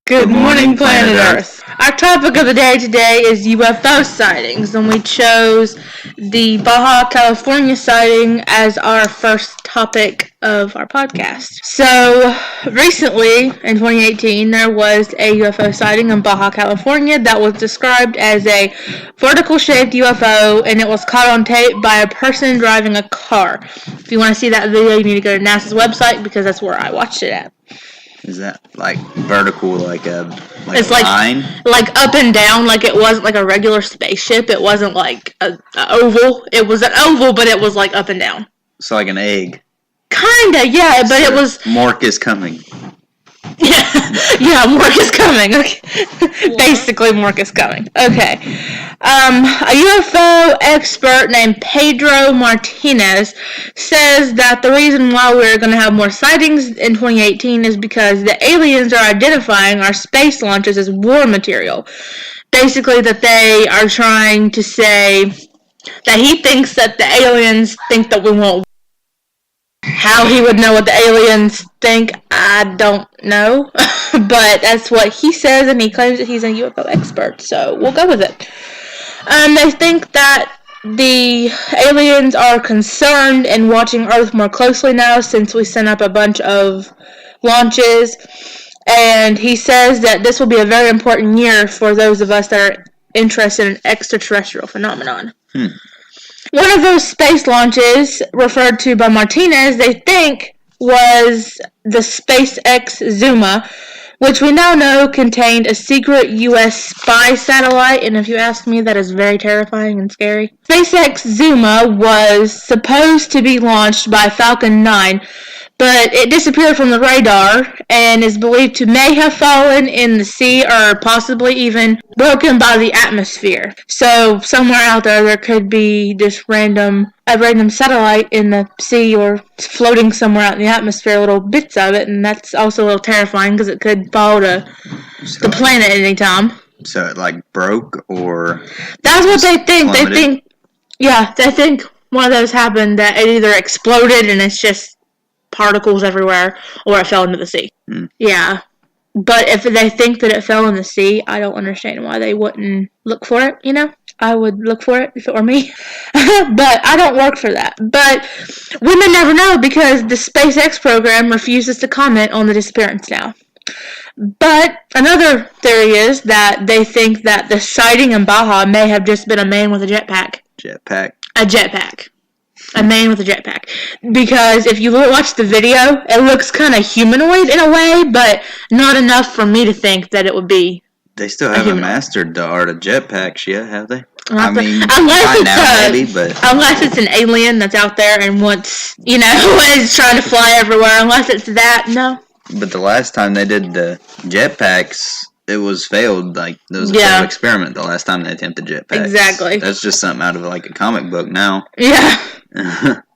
Good morning, Planet Earth. Our topic of the day today is UFO sightings, and we chose the Baja, California sighting as our first topic of our podcast. So, recently, in 2018, there was a UFO sighting in Baja, California that was described as a vertical-shaped UFO, and it was caught on tape by a person driving a car. If you want to see that video, you need to go to NASA's website, because that's where I watched it at. Is that like vertical, like it's a line? Like up and down, like it wasn't like a regular spaceship. It wasn't like a oval. It was an oval, but it was like up and down. So like an egg. Kinda, yeah, but it was... Mork is coming. Yeah, Mork is coming. Okay. Basically, Mork is coming. Okay. A UFO expert named Pedro Martinez says that the reason why we're going to have more sightings in 2018 is because the aliens are identifying our space launches as war material. Basically, that they are trying to say that he thinks that the aliens think that we won't. How he would know what the aliens think, I don't know. But that's what he says, and he claims that he's a UFO expert, so we'll go with it. They think that the aliens are concerned and watching Earth more closely now since we sent up a bunch of launches. And he says that this will be a very important year for those of us that are interested in extraterrestrial phenomenon. One of those space launches, referred to by Martinez, they think was the SpaceX Zuma, which we now know contained a secret U.S. spy satellite, and if you ask me, that is very terrifying and scary. SpaceX Zuma was supposed to be launched by Falcon 9, but it disappeared from the radar and is believed to may have fallen in the sea or possibly even broken by the atmosphere. So somewhere out there could be this random satellite in the sea or floating somewhere out in the atmosphere, little bits of it, and that's also a little terrifying because it could fall to the planet at any time. So it like broke, or that's what they think. Plummeted? They think one of those happened, that it either exploded and it's just particles everywhere, or it fell into the sea. Yeah. But if they think that it fell in the sea, I don't understand why they wouldn't look for it, you know? I would look for it if it were me. But I don't work for that. But we may never know because the SpaceX program refuses to comment on the disappearance now. But another theory is that they think that the sighting in Baja may have just been a man with a jetpack. A jetpack. A man with a jetpack. Because if you watch the video, it looks kind of humanoid in a way, but not enough for me to think that it would be. They still haven't mastered the art of jetpacks yet, have they? Unless it's an alien that's out there and wants, is trying to fly everywhere. Unless it's that, no. But the last time they did the jetpacks, it was failed. Like, there was a failed experiment the last time they attempted jetpacks. Exactly. That's just something out of like a comic book now. Yeah.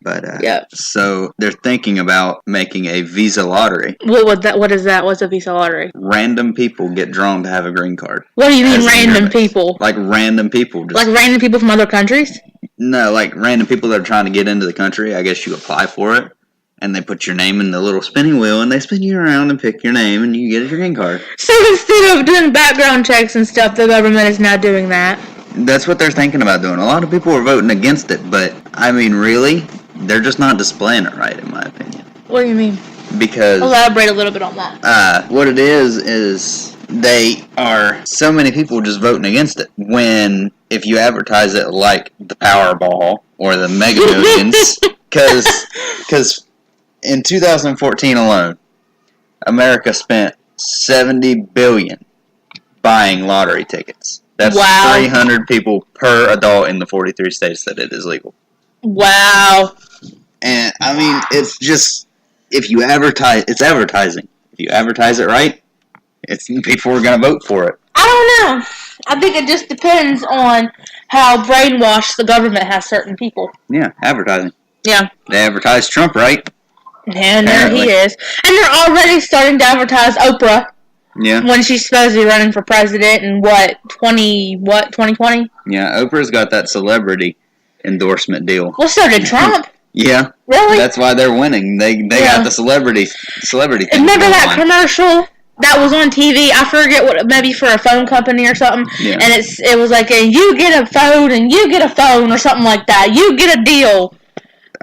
But so they're thinking about making a visa lottery. What is that? What's a visa lottery? Random people get drawn to have a green card. What do you mean random people? Like random people. Like random people from other countries? No, like random people that are trying to get into the country. I guess you apply for it, and they put your name in the little spinning wheel, and they spin you around and pick your name, and you get your green card. So instead of doing background checks and stuff, the government is now doing that. That's what they're thinking about doing. A lot of people are voting against it, but, I mean, really, they're just not displaying it right, in my opinion. What do you mean? Because... elaborate a little bit on that. What it is they are... so many people just voting against it. When, if you advertise it like the Powerball or the Mega Millions, because in 2014 alone, America spent $70 billion buying lottery tickets. That's 300 people per adult in the 43 states that it is legal. Wow. And, I mean, it's just, if you advertise, it's advertising. If you advertise it right, people are going to vote for it. I don't know. I think it just depends on how brainwashed the government has certain people. Yeah, advertising. Yeah. They advertise Trump right. And there he is. And they're already starting to advertise Oprah. Yeah. When she's supposed to be running for president in 2020? Yeah, Oprah's got that celebrity endorsement deal. Well, so did Trump. Yeah. Really? That's why they're winning. They got the celebrity thing. Remember that commercial that was on TV. I forget what, maybe for a phone company or something. Yeah. And it was like, you get a phone and you get a phone or something like that. You get a deal.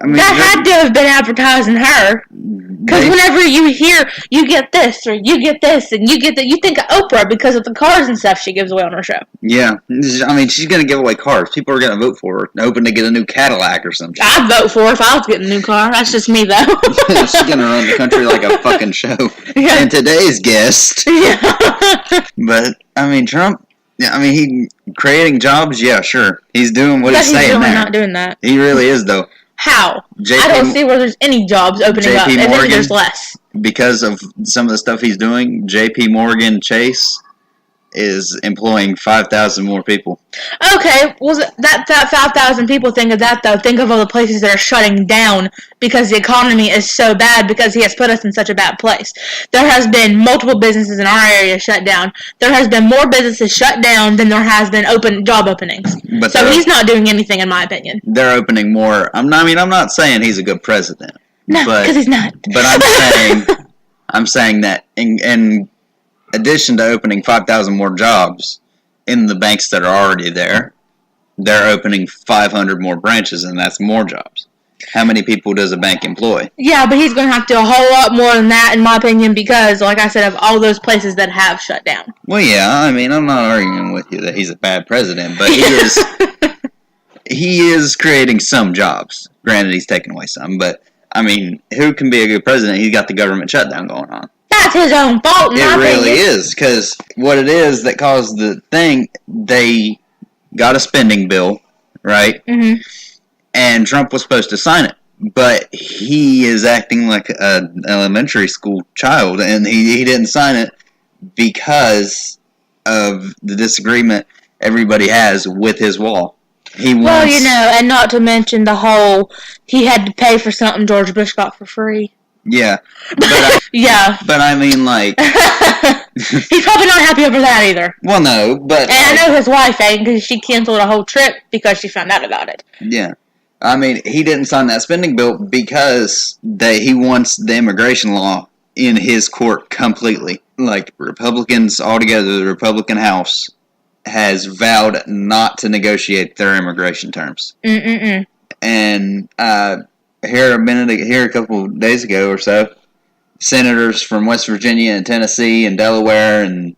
I mean, that had to have been advertising her. Because whenever you hear, you get this, or you get this, and you get that, you think of Oprah because of the cars and stuff she gives away on her show. Yeah. I mean, she's going to give away cars. People are going to vote for her, hoping to get a new Cadillac or something. I'd vote for her if I was getting a new car. That's just me, though. She's going to run the country like a fucking show. Yeah. And today's guest. Yeah. But, I mean, Trump, he creating jobs, yeah, sure. He's doing what he's saying there. He's not doing that. He really is, though. How? I don't see where there's any jobs opening up. I think there's less. Because of some of the stuff he's doing, J.P. Morgan Chase is employing 5,000 more people. Okay, well, that 5,000 people, think of that, though. Think of all the places that are shutting down because the economy is so bad because he has put us in such a bad place. There has been multiple businesses in our area shut down. There has been more businesses shut down than there has been job openings. But so he's not doing anything, in my opinion. They're opening more. I'm not saying he's a good president. No, because he's not. But I'm saying that in addition to opening 5,000 more jobs in the banks that are already there, they're opening 500 more branches, and that's more jobs. How many people does a bank employ? Yeah, but he's going to have to do a whole lot more than that, in my opinion, because, like I said, of all those places that have shut down. Well, yeah, I mean, I'm not arguing with you that he's a bad president, but he is creating some jobs. Granted, he's taking away some, but, I mean, who can be a good president? He's got the government shutdown going on. That's his own fault. It really is, because what it is that caused the thing, they got a spending bill, right? Mm-hmm. And Trump was supposed to sign it, but he is acting like an elementary school child, and he didn't sign it because of the disagreement everybody has with his wall. Well, and not to mention the whole, he had to pay for something George Bush got for free. Yeah. But I mean, like... He's probably not happy over that either. Well, no, but... And I know his wife ain't, because she canceled a whole trip because she found out about it. Yeah. I mean, he didn't sign that spending bill because he wants the immigration law in his court completely. Like, Republicans altogether, the Republican House has vowed not to negotiate their immigration terms. Mm-mm-mm. And, here a couple of days ago or so, senators from West Virginia and Tennessee and Delaware and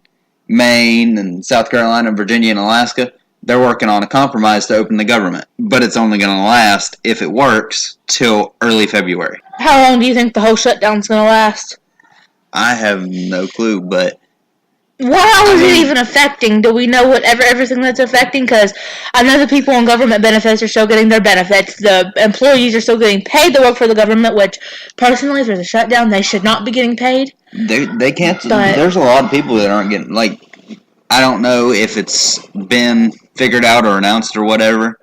Maine and South Carolina and Virginia and Alaska, they're working on a compromise to open the government. But it's only going to last, if it works, till early February. How long do you think the whole shutdown's going to last? I have no clue, but... How is it even affecting? Do we know everything that's affecting? Because I know the people on government benefits are still getting their benefits. The employees are still getting paid to work for the government, which, personally, if there's a shutdown, they should not be getting paid. They can't... There's a lot of people that aren't getting... Like, I don't know if it's been figured out or announced or whatever,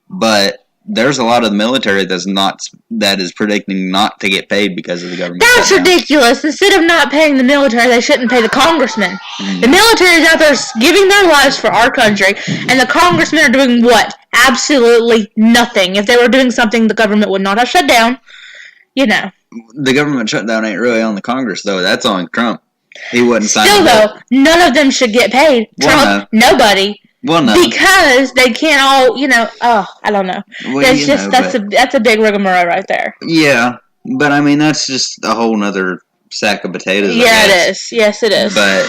but there's a lot of the military that is predicting not to get paid because of the government. That's ridiculous. Instead of not paying the military, they shouldn't pay the congressmen. The military is out there giving their lives for our country, and the congressmen are doing what? Absolutely nothing. If they were doing something, the government would not have shut down. The government shutdown ain't really on the Congress, though. That's on Trump. He wouldn't sign it. Still, though, none of them should get paid. Trump, nobody. Well, no. Because they can't all, I don't know. Well, that's a big rigmarole right there. Yeah, but I mean, that's just a whole nother sack of potatoes. Yeah, it is. Yes, it is. But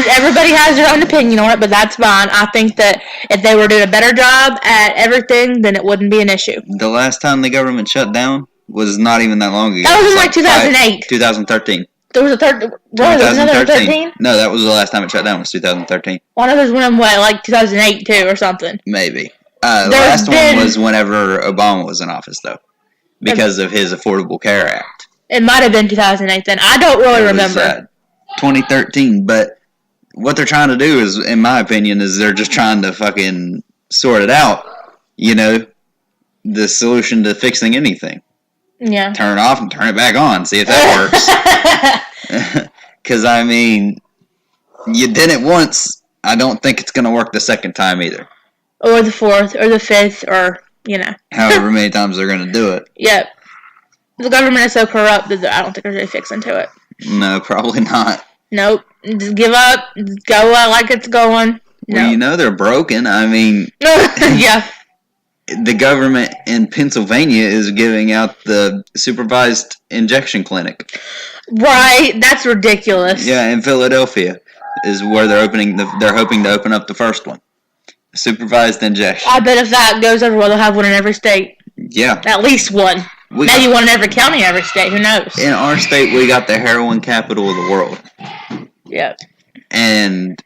everybody has their own opinion on it, but that's fine. I think that if they were doing a better job at everything, then it wouldn't be an issue. The last time the government shut down was not even that long ago. That was in like 2008. 2013. There was another 13? No, that was the last time it shut down, was 2013. One of those went like 2008 too, or something. Maybe. The last one was whenever Obama was in office, though, because of his Affordable Care Act. It might have been 2008 then. I don't really remember. 2013, but what they're trying to do is, in my opinion, is they're just trying to fucking sort it out. The solution to fixing anything. Yeah. Turn it off and turn it back on. See if that works. Because, I mean, you did it once. I don't think it's going to work the second time either. Or the fourth, or the fifth, or, However many times they're going to do it. Yep. The government is so corrupt that I don't think there's any fixing to it. No, probably not. Nope. Just give up. Just go like it's going. Well, you know they're broken. I mean, yeah. The government in Pennsylvania is giving out the supervised injection clinic. Right. That's ridiculous. Yeah, in Philadelphia is where they're hoping to open up the first one. Supervised injection. I bet if that goes over well, they'll have one in every state. Yeah. At least one. Maybe one in every county, every state. Who knows? In our state, we got the heroin capital of the world. Yep. And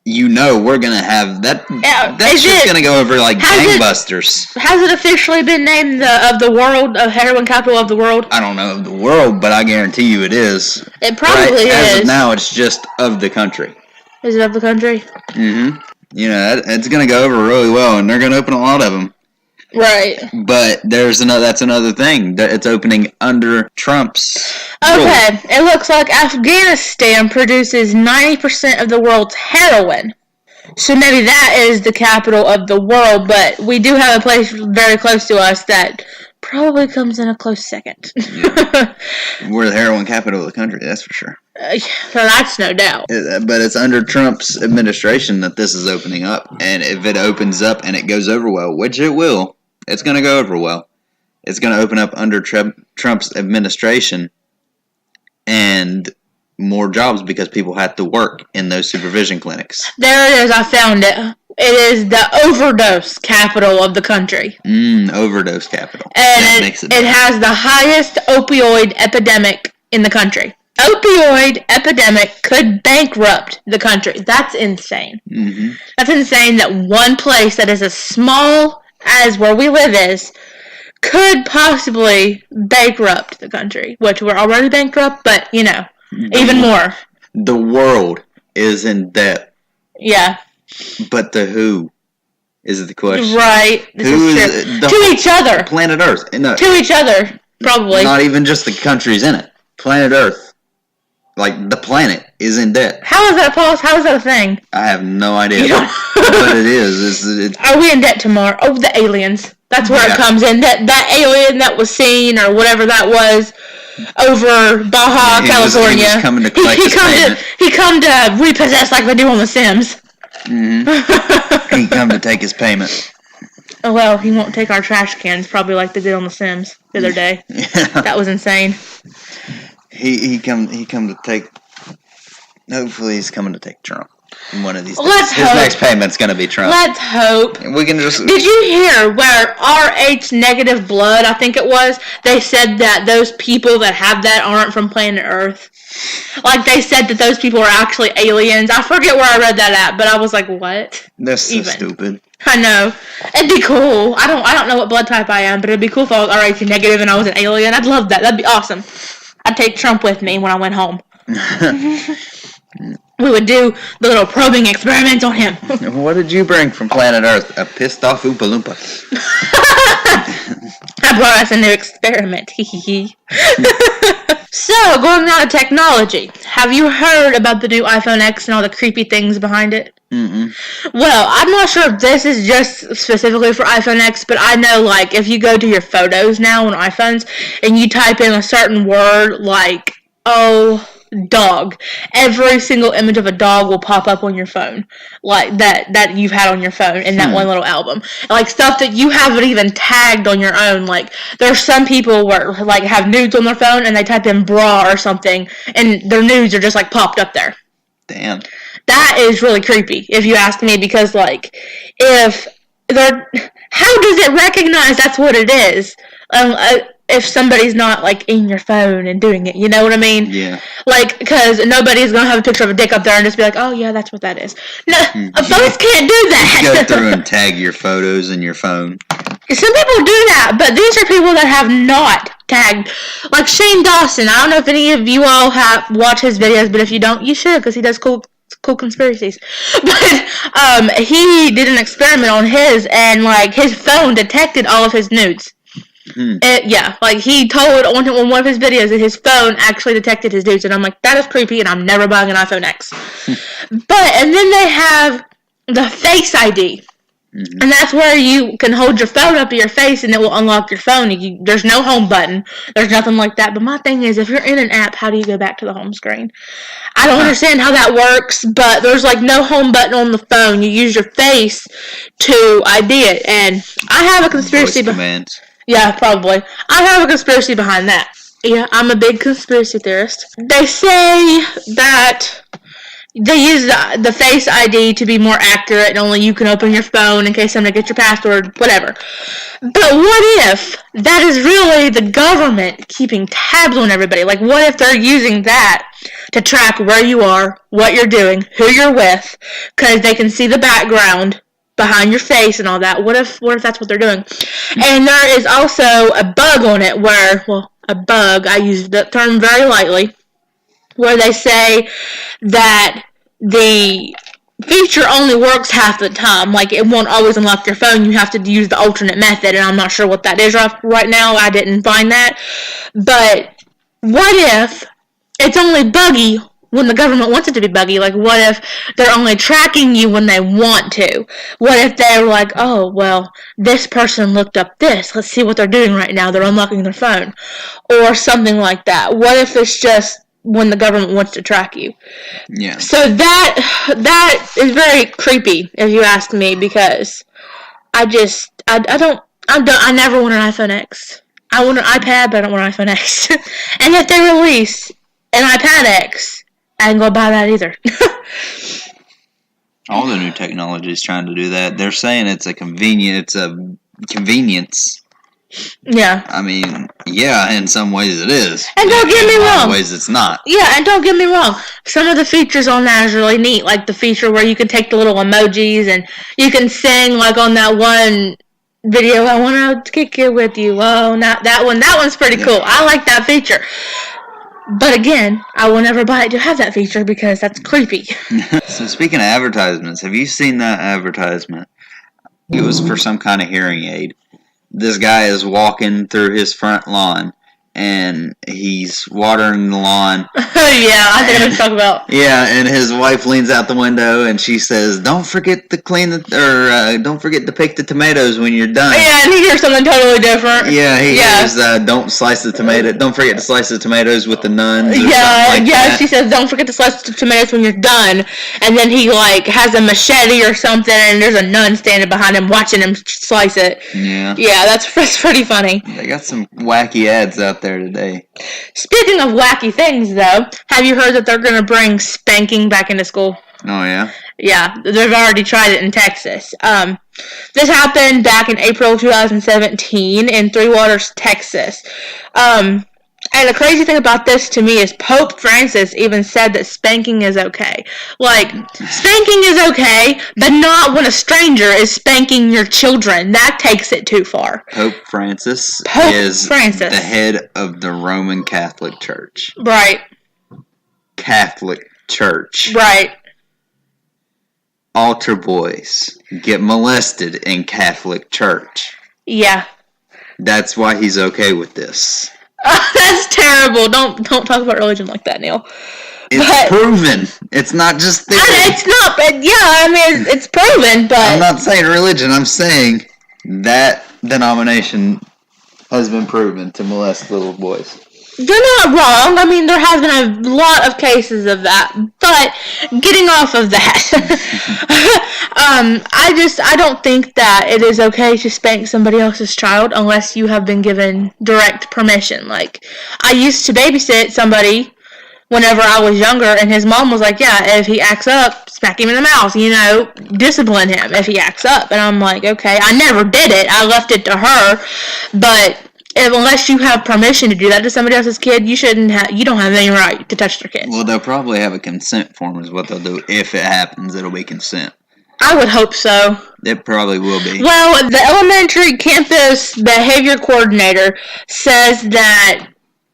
we're going to have that. Yeah, that's just going to go over like gangbusters. Has it officially been named the heroin capital of the world? I don't know of the world, but I guarantee you it is. It probably is. As of now, it's just of the country. Is it of the country? Mm-hmm. It's going to go over really well, and they're going to open a lot of them. Right. But that's another thing. It's opening under Trump's rule. Okay. It looks like Afghanistan produces 90% of the world's heroin. So maybe that is the capital of the world, but we do have a place very close to us that probably comes in a close second. Yeah. We're the heroin capital of the country, that's for sure. That's no doubt. But it's under Trump's administration that this is opening up. And if it opens up and it goes over well, which it will, it's going to go over well. It's going to open up under Trump's administration and more jobs because people have to work in those supervision clinics. There it is. I found it. It is the overdose capital of the country. Overdose capital. And it has the highest opioid epidemic in the country. Opioid epidemic could bankrupt the country. That's insane. Mm-hmm. That's insane that one place that is as small as where we live is could possibly bankrupt the country, which we're already bankrupt, but, even more. The world is in debt. Yeah. But to who is the question? Right. To each other. Planet Earth. No. To each other, probably. Not even just the countries in it. Planet Earth. Like, the planet is in debt. How is that, Paul? How is that a thing? I have no idea. But it is. Are we in debt tomorrow? Oh, the aliens. That's where it comes in. That alien that was seen, or whatever that was, over Baja, California. He was coming to collect his payment. He come to repossess like they do on The Sims. Mm-hmm. He come to take his payment. Oh, well, he won't take our trash cans, probably like they did on The Sims the other day. Yeah. That was insane. He come to take. Hopefully, he's coming to take Trump. One of these days. Let's His hope. next payment's gonna be Trump. Let's hope. We can just. Did you hear where RH negative blood? I think it was. They said that those people that have that aren't from planet Earth. Like they said that those people are actually aliens. I forget where I read that at, but I was like, what? That's so stupid. I know. It'd be cool. I don't know what blood type I am, but it'd be cool if I was RH negative and I was an alien. I'd love that. That'd be awesome. I'd take Trump with me when I went home. We would do the little probing experiments on him. What did you bring from planet Earth? A pissed off Oompa Loompa. I brought us a new experiment. So, going on to technology. Have you heard about the new iPhone X and all the creepy things behind it? Mm-mm. Well, I'm not sure if this is just specifically for iPhone X, but I know, like, if you go to your photos now on iPhones and you type in a certain word like, dog, every single image of a dog will pop up on your phone, like that you've had on your phone in that one little album, like stuff that you haven't even tagged on your own. Like there's some people where like have nudes on their phone and they type in bra or something and their nudes are just like popped up there. Damn, that is really creepy if you ask me, because like how does it recognize that's what it is? If somebody's not, like, in your phone and doing it, you know what I mean? Yeah. Like, because nobody's going to have a picture of a dick up there and just be like, oh, yeah, that's what that is. No, phones can't do that. You go through and tag your photos in your phone. Some people do that, but these are people that have not tagged. Like Shane Dawson, I don't know if any of you all have watched his videos, but if you don't, you should, because he does cool conspiracies. But he did an experiment on his, and, like, his phone detected all of his nudes. Like he told on one of his videos that his phone actually detected his nudes, and I'm like, that is creepy, and I'm never buying an iPhone X. And then they have the Face ID. Mm-hmm. And that's where you can hold your phone up to your face and it will unlock your phone. There's no home button. There's nothing like that. But my thing is, if you're in an app, how do you go back to the home screen? I don't understand how that works, but there's like no home button on the phone. You use your face to ID it. And I have a conspiracy behind. Yeah, probably. I have a conspiracy behind that. Yeah, I'm a big conspiracy theorist. They say that they use the Face ID to be more accurate, and only you can open your phone in case somebody gets your password, whatever. But what if that is really the government keeping tabs on everybody? Like, what if they're using that to track where you are, what you're doing, who you're with, because they can see the background behind your face and all that? What if that's what they're doing? And there is also a bug on it where, a bug, I use the term very lightly, where they say that the feature only works half the time. Like, it won't always unlock your phone. You have to use the alternate method, and I'm not sure what that is right now. I didn't find that. But what if it's only buggy when the government wants it to be buggy? Like, what if they're only tracking you when they want to? What if they're like, oh, well, this person looked up this. Let's see what they're doing right now. They're unlocking their phone. Or something like that. What if it's just when the government wants to track you? Yeah. So that is very creepy, if you ask me, because I never want an iPhone X. I want an iPad, but I don't want an iPhone X. And if they release an iPad X, I ain't gonna buy that either. All the new technology is trying to do that. They're saying it's a convenience. Yeah. I mean, yeah, in some ways it is. And don't get me wrong. In some ways it's not. Yeah, and don't get me wrong. Some of the features on that is really neat. Like the feature where you can take the little emojis and you can sing, like on that one video, I want to kick it with you. Oh, not that one. That one's pretty cool. I like that feature. But again, I will never buy it to have that feature because that's creepy. So speaking of advertisements, have you seen that advertisement? It was for some kind of hearing aid. This guy is walking through his front lawn, and he's watering the lawn. Yeah, I think I know what you're talking about. Yeah, and his wife leans out the window, and she says, "Don't forget to don't forget to pick the tomatoes when you're done." Yeah, and he hears something totally different. Yeah, he hears, "Don't slice the tomato. Don't forget to slice the tomatoes with the nuns." Yeah. She says, "Don't forget to slice the tomatoes when you're done." And then he has a machete or something, and there's a nun standing behind him watching him slice it. Yeah, that's pretty funny. They got some wacky ads out there today. Speaking of wacky things, though, have you heard that they're going to bring spanking back into school? Oh, yeah? Yeah, they've already tried it in Texas. This happened back in April 2017 in Three Waters, Texas. And the crazy thing about this to me is Pope Francis even said that spanking is okay. Like, spanking is okay, but not when a stranger is spanking your children. That takes it too far. Pope Francis is the head of the Roman Catholic Church. Right. Catholic Church. Right. Altar boys get molested in Catholic Church. Yeah. That's why he's okay with this. That's terrible. Don't talk about religion like that, Neil. It's proven. It's not just theory. It's not. It's proven, but I'm not saying religion. I'm saying that denomination has been proven to molest little boys. You're not wrong. I mean, there has been a lot of cases of that. But getting off of that, I don't think that it is okay to spank somebody else's child unless you have been given direct permission. Like, I used to babysit somebody whenever I was younger, and his mom was like, yeah, if he acts up, smack him in the mouth, discipline him if he acts up. And I'm like, okay, I never did it. I left it to her, but unless you have permission to do that to somebody else's kid, you don't have any right to touch their kid. Well, they'll probably have a consent form is what they'll do. If it happens, it'll be consent. I would hope so. It probably will be. Well, the elementary campus behavior coordinator says that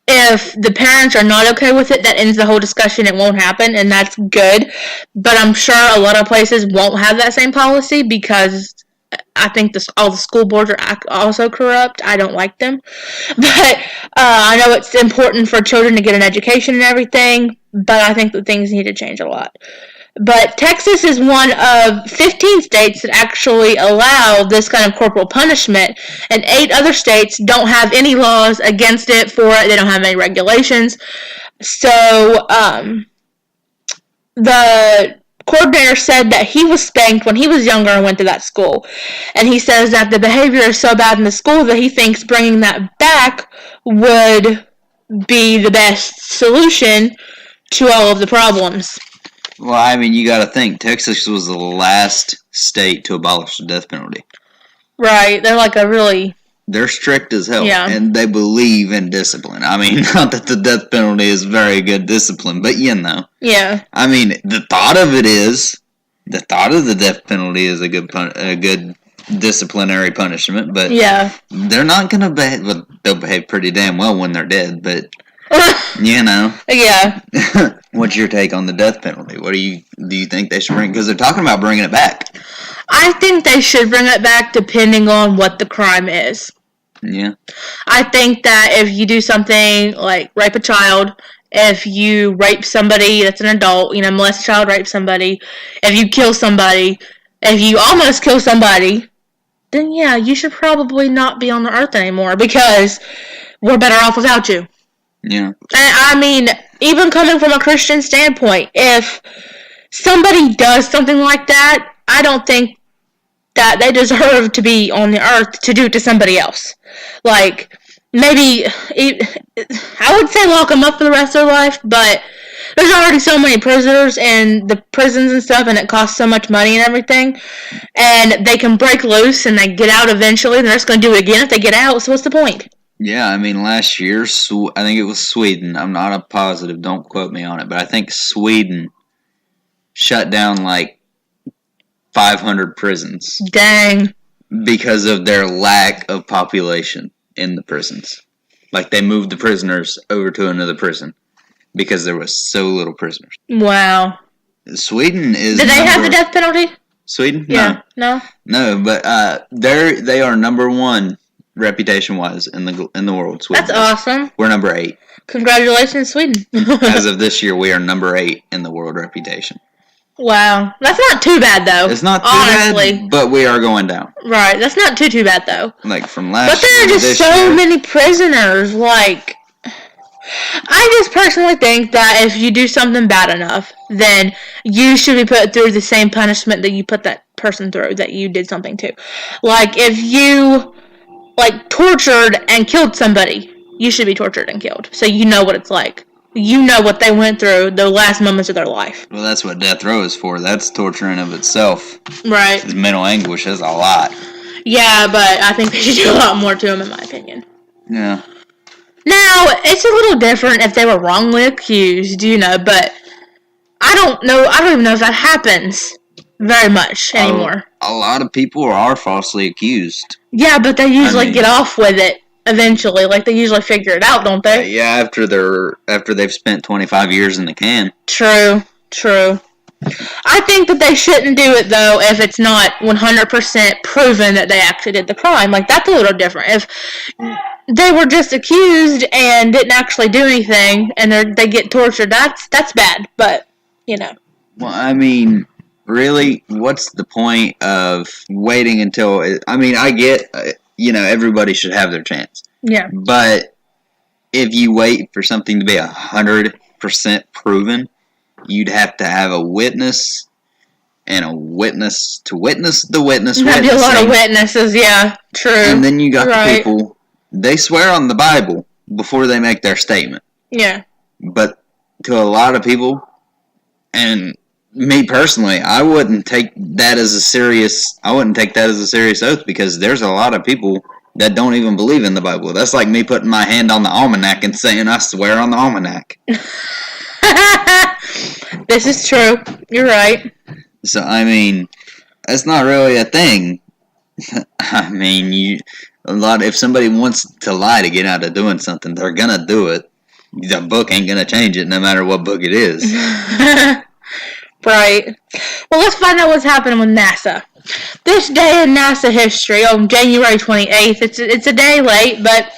if the parents are not okay with it, that ends the whole discussion. It won't happen, and that's good. But I'm sure a lot of places won't have that same policy because I think all the school boards are also corrupt. I don't like them. But I know it's important for children to get an education and everything, but I think that things need to change a lot. But Texas is one of 15 states that actually allow this kind of corporal punishment, and 8 other states don't have any laws against it for it. They don't have any regulations. So, the coordinator said that he was spanked when he was younger and went to that school. And he says that the behavior is so bad in the school that he thinks bringing that back would be the best solution to all of the problems. Well, I mean, you got to think Texas was the last state to abolish the death penalty. Right, they're like a really... They're strict as hell, yeah. And they believe in discipline. I mean, not that the death penalty is very good discipline, but you know. Yeah. I mean, the thought of the death penalty is a good disciplinary punishment, but yeah, they're not going to behave. Well, they'll behave pretty damn well when they're dead, but you know. Yeah. What's your take on the death penalty? What do you think they should bring? Because they're talking about bringing it back. I think they should bring it back depending on what the crime is. Yeah. I think that if you do something like rape a child, if you rape somebody that's an adult, molest a child, rape somebody, if you kill somebody, if you almost kill somebody, then yeah, you should probably not be on the earth anymore because we're better off without you. Yeah. And I mean, even coming from a Christian standpoint, if somebody does something like that, I don't think that they deserve to be on the earth to do it to somebody else. Like, maybe, I would say lock them up for the rest of their life, but there's already so many prisoners in the prisons and stuff, and it costs so much money and everything, and they can break loose and they get out eventually, and they're just going to do it again if they get out, so what's the point? Yeah, I mean, last year, I think it was Sweden, I'm not a positive, don't quote me on it, but I think Sweden shut down, 500 prisons. Dang. Because of their lack of population in the prisons. They moved the prisoners over to another prison because there was so little prisoners. Wow. Sweden is... Did they have the death penalty? Sweden? Yeah. No? No, but they are number 1 reputation-wise in the world. Sweden That's awesome. We're number 8. Congratulations, Sweden. As of this year, we are number 8 in the world reputation. Wow. That's not too bad, though. It's not too bad, but we are going down. Right. That's not too bad, though. From last year. But there are just so many prisoners. I just personally think that if you do something bad enough, then you should be put through the same punishment that you put that person through that you did something to. If you, tortured and killed somebody, you should be tortured and killed. So you know what it's like. You know what they went through the last moments of their life. Well, that's what death row is for. That's torture in of itself. Right. It's mental anguish. That's a lot. Yeah, but I think they should do a lot more to them, in my opinion. Yeah. Now, it's a little different if they were wrongly accused, but I don't even know if that happens very much anymore. A lot of people are falsely accused. Yeah, but they usually get off with it. Eventually, they usually figure it out, don't they? Yeah, after they've spent 25 years in the can. True. I think that they shouldn't do it, though, if it's not 100% proven that they actually did the crime. That's a little different. If they were just accused and didn't actually do anything, and they get tortured, that's bad, but, Well, I mean, really, what's the point of waiting until... I get... everybody should have their chance. Yeah. But if you wait for something to be 100% proven, you'd have to have a witness and a witness to witness the witness. There'd be a lot of witnesses, yeah. True. And then you got the people, they swear on the Bible before they make their statement. Yeah. But to a lot of people, and me personally, I wouldn't take that as a serious oath because there's a lot of people that don't even believe in the Bible. That's like me putting my hand on the almanac and saying I swear on the almanac. This is true. You're right. So, that's not really a thing. If somebody wants to lie to get out of doing something, they're gonna do it. The book ain't gonna change it no matter what book it is. Right. Well, let's find out what's happening with NASA. This day in NASA history, on January 28th, it's a day late, but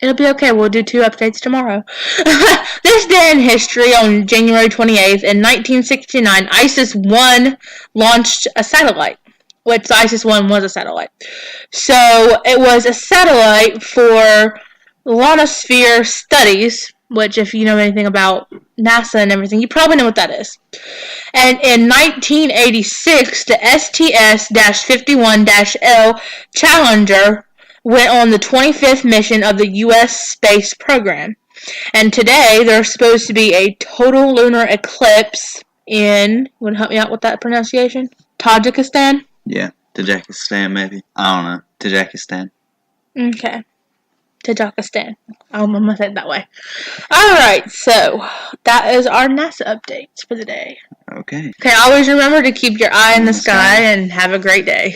It'll be okay. We'll do 2 updates tomorrow. This day in history, on January 28th, in 1969, ISIS-1 launched a satellite. Which the ISIS-1 was a satellite. So, it was a satellite for ionosphere studies, which if you know anything about NASA and everything, you probably know what that is. And in 1986, the STS-51-L Challenger went on the 25th mission of the U.S. space program. And today, there's supposed to be a total lunar eclipse in, you want to help me out with that pronunciation? Tajikistan? Yeah, Tajikistan maybe. I don't know. Tajikistan. Okay. Tajikistan. I'm going to say it that way. Alright, so that is our NASA updates for the day. Okay. Okay, always remember to keep your eye in the sky and have a great day.